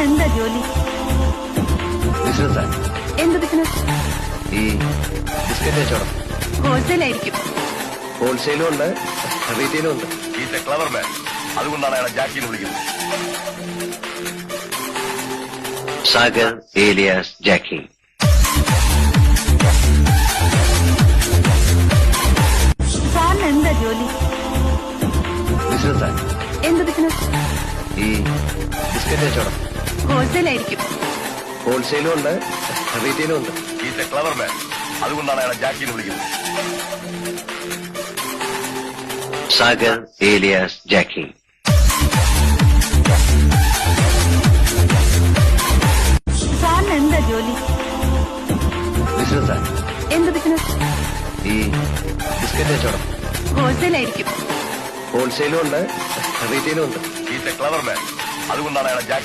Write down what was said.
സാറിന് എന്താ ജോലി? ബിസിനസ്. എന്ത് ബിസിനസ്? ഈ ബിസ്ക്കറ്റ് കച്ചവടം. ഹോൾസെയിൽ ആയിരിക്കും. ഹോൾസെയിലും ഉണ്ട്, റീറ്റെയിലും ഉണ്ട്. ഈസ് എ ക്ലവർ മാൻ. അതുകൊണ്ടാണ് അയാളെ ജാക്കി എന്ന് വിളിക്കുന്നത്. സാഗർ ഏലിയാസ് ജാക്കി. സാറിന് എന്താ ജോലി? ബിസിനസ്. എന്ത് ബിസിനസ്? ഈ ബിസ്ക്കറ്റ് കച്ചവടം. ഹോൾസെയിൽ ആയിരിക്കും. ഹോൾസെയിലും ഉണ്ട്, റീറ്റെയിലും ഉണ്ട്. ഈസ് എ ക്ലവർ മാൻ. അതുകൊണ്ടാണ് അയാളെ ജാക്കി എന്ന് വിളിക്കുന്നത്. സാഗർ ഏലിയാസ് ജാക്കി. സാറിന് എന്താ ജോലി? ബിസിനസ്. എന്ത് ബിസിനസ്? ഈ ബിസ്ക്കറ്റ് കച്ചവടം. ഹോൾസെയിൽ ആയിരിക്കും. ഹോൾസെയിലും ഉണ്ട്, റീറ്റെയിലും ഉണ്ട്. ഈസ് എ ക്ലവർ മാൻ. അതുകൊണ്ടാണ് അയാളെ ജാക്കി